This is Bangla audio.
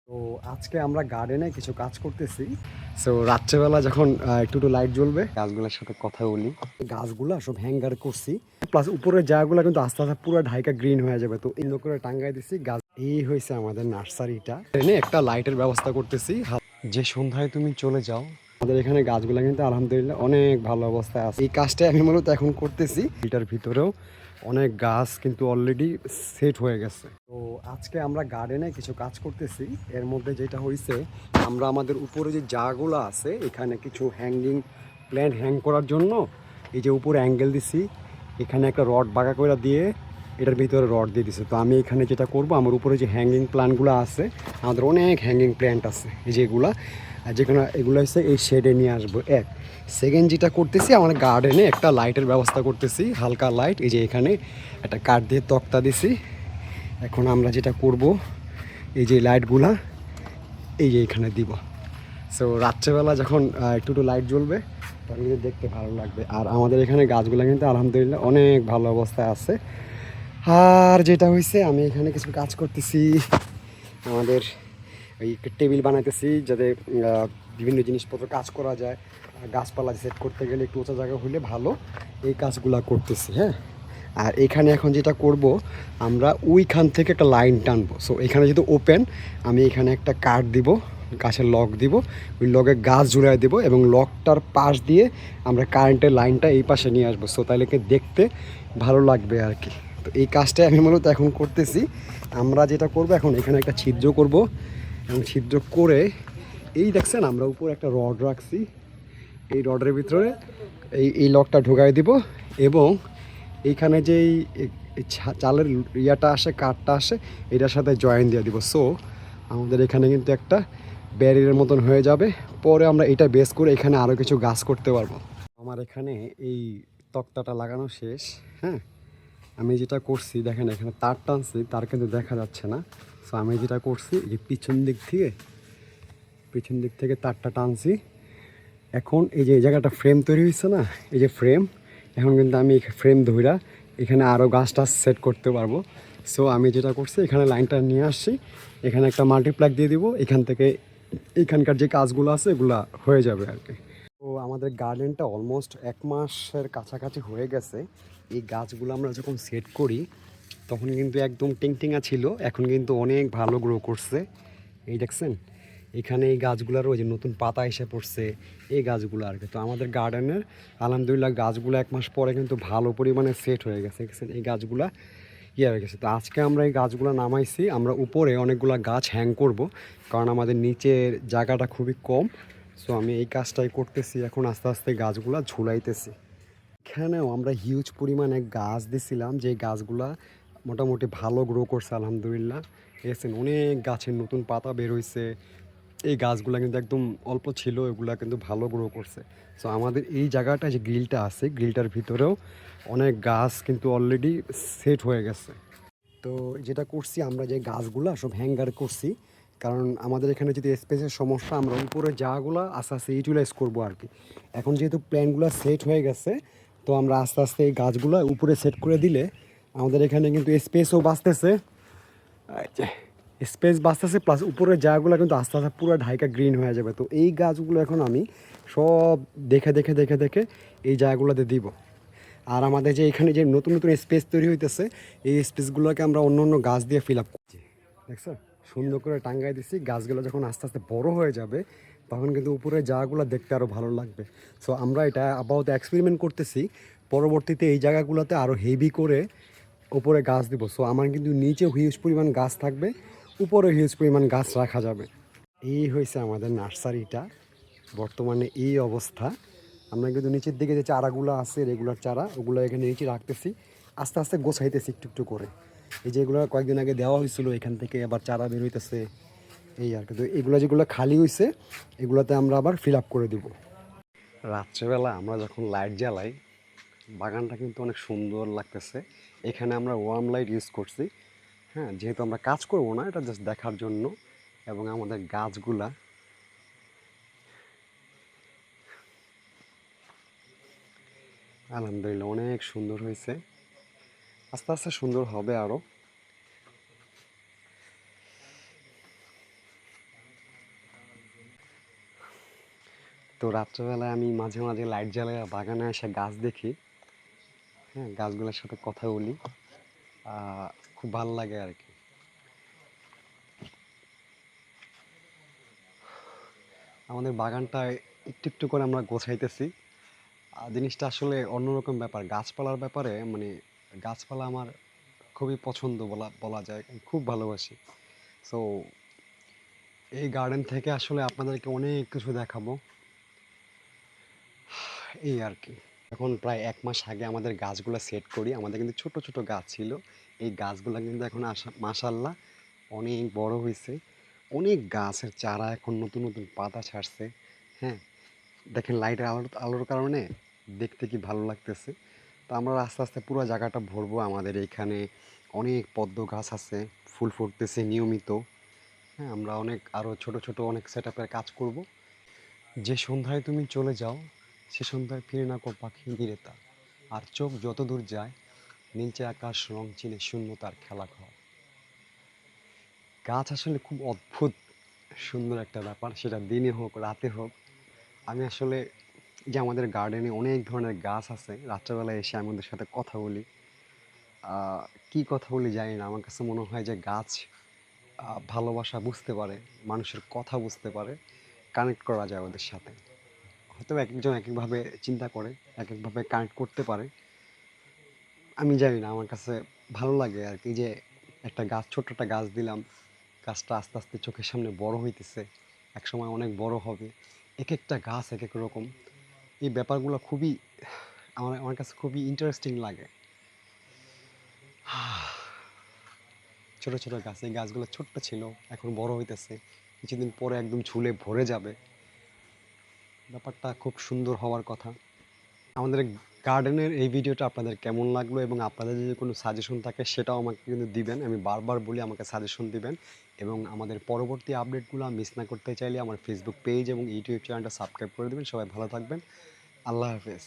তো আজকে আমরা গার্ডেনে কিছু কাজ করতেছি। সো রাত্রেবেলা যখন একটু একটু লাইট জ্বলবে, গাছগুলোর সাথে কথা বলি। গাছগুলা সব হ্যাঙ্গার করছি, প্লাস উপরের জায়গাগুলো কিন্তু আস্তে আস্তে পুরো ঢাইকা গ্রিন হয়ে যাবে। তো এগুলো করে টাঙ্গাই দিছি গাছ। এই হয়েছে আমাদের নার্সারিটা। এনে একটা লাইটের ব্যবস্থা করতেছি, যে সন্ধ্যায় তুমি চলে যাও। আমাদের এখানে গাছগুলো কিন্তু আলহামদুলিল্লাহ অনেক ভালো অবস্থায় আছে। এই কাজটা আমি মূলত এখন করতেছি। এটার ভিতরেও অনেক গাছ কিন্তু অলরেডি সেট হয়ে গেছে। তো আজকে আমরা গার্ডেনে কিছু কাজ করতেছি। এর মধ্যে যেটা হয়েছে, আমরা আমাদের উপরে যে জাগুলো আছে এখানে কিছু হ্যাঙ্গিং প্ল্যান্ট হ্যাং করার জন্য এই যে উপরে অ্যাঙ্গেল দিছি, এখানে একটা রড বাঁকা করে দিয়ে এটার ভিতরে রড দিয়ে দিছে। তো আমি এখানে যেটা করব, আমার উপরে যে হ্যাঙ্গিং প্ল্যান্টগুলো আছে, আমাদের অনেক হ্যাঙ্গিং প্ল্যান্ট আছে এই যেগুলা, যেখানে এগুলো হচ্ছে এই শেডে নিয়ে আসবো। এক সেকেন্ড যেটা করতেছি, আমার গার্ডেনে একটা লাইটের ব্যবস্থা করতেছি, হালকা লাইট। এই যে এখানে একটা কাঠ দিয়ে তক্তা দিছি। এখন আমরা যেটা করব, এই যে লাইটগুলা এই যে এখানে দিব। সো রাত্রেবেলা যখন একটু একটু লাইট জ্বলবে তখন কিন্তু দেখতে ভালো লাগবে। আর আমাদের এখানে গাছগুলো কিন্তু আলহামদুলিল্লাহ অনেক ভালো অবস্থায় আছে। আর যেটা হয়েছে, আমি এখানে কিছু কাজ করতেছি, আমাদের ওই টেবিল বানাইতেছি যাতে বিভিন্ন জিনিসপত্র কাজ করা যায়। গাছপালা সেট করতে গেলে একটু উঁচা জায়গা হলে ভালো, এই কাজগুলা করতেছি। হ্যাঁ, আর এখানে এখন যেটা করব, আমরা ওইখান থেকে একটা লাইন টানবো। সো এখানে যেহেতু ওপেন, আমি এখানে একটা কাঠ দিব, গাছের লক দিব, ওই লগে গাছ ঝুলাই দেবো এবং লকটার পাশ দিয়ে আমরা কারেন্টের লাইনটা এই পাশে নিয়ে আসবো। সো তাহলে দেখতে ভালো লাগবে আর কি। তো এই কাজটাই আমি মূলত এখন করতেছি। আমরা যেটা করব, এখন এখানে একটা ছিদ্র করব এবং ছিদ্র করে এই দেখছেন আমরা উপরে একটা রড রাখছি, এই রডের ভিতরে এই লকটা ঢুকাই দিব এবং এইখানে যেই চালের ইয়াটা আসে, কাঠটা আসে, এটার সাথে জয়েন দিয়ে দিব। সো আমাদের এখানে কিন্তু একটা ব্যারিয়ারের মতন হয়ে যাবে। পরে আমরা এটা বেস করে এখানে আরও কিছু গাছ করতে পারবো। আমার এখানে এই তক্তাটা লাগানো শেষ। হ্যাঁ, আমি যেটা করছি দেখেন, এখানে তার টানছি, তার কিন্তু দেখা যাচ্ছে না। সো আমি যেটা করছি, এই পিছন দিক থেকে তারটা টানছি। এখন এই যে জায়গাটা ফ্রেম তৈরি হয়েছে না, এই যে ফ্রেম, এখন কিন্তু আমি ফ্রেম ধইরা এখানে আরও গাছ টাছ সেট করতে পারবো। সো আমি যেটা করছি, এখানে লাইনটা নিয়ে আসছি, এখানে একটা মাল্টিপ্লাগ দিয়ে দিব, এখান থেকে এইখানকার যে কাজগুলো আছে এগুলো হয়ে যাবে আর কি। তো আমাদের গার্ডেনটা অলমোস্ট 1 মাসের কাছাকাছি হয়ে গেছে। এই গাছগুলো আমরা যখন সেট করি তখন কিন্তু একদম টিংটিঙা ছিল, এখন কিন্তু অনেক ভালো গ্রো করছে। এই দেখছেন এখানে এই গাছগুলোর ওই যে নতুন পাতা এসে পড়ছে, এই গাছগুলো আর কি। তো আমাদের গার্ডেনের আলহামদুলিল্লাহ গাছগুলো 1 মাস পরে কিন্তু ভালো পরিমাণে সেট হয়ে গেছে। দেখছেন এই গাছগুলা হয়ে গেছে। তো আজকে আমরা এই গাছগুলো নামাইছি, আমরা উপরে অনেকগুলো গাছ হ্যাং করব, কারণ আমাদের নিচের জায়গাটা খুবই কম। সো আমি এই কাজটাই করতেছি, এখন আস্তে আস্তে গাছগুলো ঝুলাইতেছি। এখানেও আমরা হিউজ পরিমাণে গাছ দিছিলাম, যে গাছগুলা মোটামুটি ভালো গ্রো করছে আলহামদুলিল্লাহ। দেখছেন অনেক গাছের নতুন পাতা বের হয়েছে। এই গাছগুলো কিন্তু একদম অল্প ছিল, এগুলা কিন্তু ভালো গ্রো করছে। সো আমাদের এই জায়গাটা যে গ্রিলটা আছে, গ্রিলটার ভিতরেও অনেক গাছ কিন্তু অলরেডি সেট হয়ে গেছে। তো যেটা করছি, আমরা যে গাছগুলা সব হ্যাঙ্গার করছি, কারণ আমাদের এখানে যদি স্পেসের সমস্যা, আমরা উপরে জায়গাগুলো আস্তে আস্তে ইউটিলাইজ করবো আর কি। এখন যেহেতু প্ল্যানগুলো সেট হয়ে গেছে, তো আমরা আস্তে আস্তে এই গাছগুলো উপরে সেট করে দিলে আমাদের এখানে কিন্তু স্পেসও বাঁচতেছে, স্পেস বাঁচতেছে, প্লাস উপরের জায়গাগুলো কিন্তু আস্তে আস্তে পুরো ঢাইকা গ্রিন হয়ে যাবে। তো এই গাছগুলো এখন আমি সব দেখে দেখে দেখে দেখে এই জায়গাগুলোতে দিব। আর আমাদের যে এখানে যে নতুন নতুন স্পেস তৈরি হইতেছে, এই স্পেসগুলোকে আমরা অন্য অন্য গাছ দিয়ে ফিল আপ করছি। দেখছো সুন্দর করে টাঙ্গাই দিচ্ছি। গাছগুলো যখন আস্তে আস্তে বড় হয়ে যাবে তখন কিন্তু উপরের জায়গাগুলো দেখতে আরও ভালো লাগবে। সো আমরা এটা আপাতত এক্সপেরিমেন্ট করতেছি, পরবর্তীতে এই জায়গাগুলোতে আরও হেভি করে উপরে গাছ দিব। সো আমার কিন্তু নিচে হিউজ পরিমাণ গাছ থাকবে, উপরে হিউজ পরিমাণ গাছ রাখা যাবে। এই হয়েছে আমাদের নার্সারিটা, বর্তমানে এই অবস্থা। আমরা কিন্তু নিচের দিকে যে চারাগুলো আছে, রেগুলার চারা, ওগুলো এখানে নিচে রাখতেছি, আস্তে আস্তে গোছাইতেছি একটু একটু করে। এই যে এগুলো কয়েকদিন আগে দেওয়া হয়েছিল, এখান থেকে আবার চারা বের হইতেছে, এই আর কি। তো এগুলো যেগুলো খালি হয়েছে এগুলোতে আমরা আবার ফিল আপ করে দিব। রাত্রেবেলা আমরা যখন লাইট জ্বালাই, বাগানটা কিন্তু অনেক সুন্দর লাগতেছে। এখানে আমরা ওয়ার্ম লাইট ইউজ করছি। হ্যাঁ, যেহেতু আমরা কাজ করবো না, এটা জাস্ট দেখার জন্য। এবং আমাদের গাছগুলা আলহামদুলিল্লাহ অনেক সুন্দর হয়েছে, আস্তে, আস্তে, আস্তে, আস্তে, আস্তে, আস্তে, আস্তে, আস্তে, আস্তে, আস্তে, আস্তে, আস্তে, আস্তে, আস্তে, আস্তে, আস্তে, আস্তে, আস্তে, সুন্দর হবে আরও। তো রাত্রেবেলায় আমি মাঝে মাঝে লাইট জ্বালায় বাগানে এসে গাছ দেখি। হ্যাঁ, গাছগুলোর সাথে কথা বলি। আহ, খুব ভালো লাগে আর কি। আমাদের বাগানটায় একটু একটু করে আমরা গোছাইতেছি। জিনিসটা আসলে অন্যরকম ব্যাপার, গাছপালার ব্যাপারে মানে গাছপালা আমার খুবই পছন্দ বলা বলা যায়, আমি খুব ভালোবাসি। সো এই গার্ডেন থেকে আসলে আপনাদেরকে অনেক কিছু দেখাবো, এই আর কি। এখন প্রায় 1 মাস আগে আমাদের গাছগুলো সেট করি। আমাদের কিন্তু ছোট ছোট গাছ ছিল, এই গাছগুলো কিন্তু এখন মাশাল্লাহ অনেক বড় হয়েছে। অনেক গাছের চারা এখন নতুন নতুন পাতা ছাড়ছে। হ্যাঁ, দেখেন লাইটের আলোর কারণে দেখতে কি ভালো লাগতেছে। তো আমরা আস্তে আস্তে পুরো জায়গাটা ভরবো। আমাদের এইখানে অনেক পদ্ম গাছ আছে, ফুল ফুটতেছে নিয়মিত। হ্যাঁ, আমরা অনেক আরও ছোট ছোট অনেক সেট আপের কাজ করব। যে সন্ধ্যায় তুমি চলে যাও, সে সন্ধ্যায় ফিরে না কো পাখি নিরেতা, আর চোখ যত দূর যায় নীলচে আকাশ রং চিনে শূন্যতার খেলা ঘর। গাছ আসলে খুব অদ্ভুত সুন্দর একটা ব্যাপার, সেটা দিনে হোক রাতে হোক। আমি আসলে যে আমাদের গার্ডেনে অনেক ধরনের গাছ আছে, রাত্রেবেলায় এসে আমি ওদের সাথে কথা বলি। কি কথা বলি জানি না, আমার কাছে মনে হয় যে গাছ ভালোবাসা বুঝতে পারে, মানুষের কথা বুঝতে পারে, কানেক্ট করা যায় ওদের সাথে। হয়তো এক একজন এক একভাবে চিন্তা করে, এক একভাবে কানেক্ট করতে পারে। আমি জানি না, আমার কাছে ভালো লাগে আর কি যে একটা গাছ, ছোট্ট একটা গাছ দিলাম, গাছটা আস্তে আস্তে চোখের সামনে বড় হইতেছে, এক সময় অনেক বড় হবে। এক একটা গাছ এক এক রকম। এই ব্যাপারগুলো খুবই আমার আমার কাছে খুবই ইন্টারেস্টিং লাগে। ছোট ছোট গাছ, এই গাছগুলো ছোট্ট ছিল, এখন বড় হইতেছে, কিছুদিন পরে একদম ঝুলে ভরে যাবে। ব্যাপারটা খুব সুন্দর হওয়ার কথা। আমাদের গার্ডেনের এই ভিডিওটা আপনাদের কেমন লাগলো, এবং আপনাদের যদি কোনো সাজেশন থাকে সেটাও আমাকে কিন্তু দিবেন। আমি বারবার বলি আমাকে সাজেশন দিবেন, এবং আমাদের পরবর্তী আপডেটগুলো মিস না করতে চাইলে আমার ফেসবুক পেজ এবং ইউটিউব চ্যানেলটা সাবস্ক্রাইব করে দেবেন। সবাই ভালো থাকবেন। আল্লাহ হাফেজ।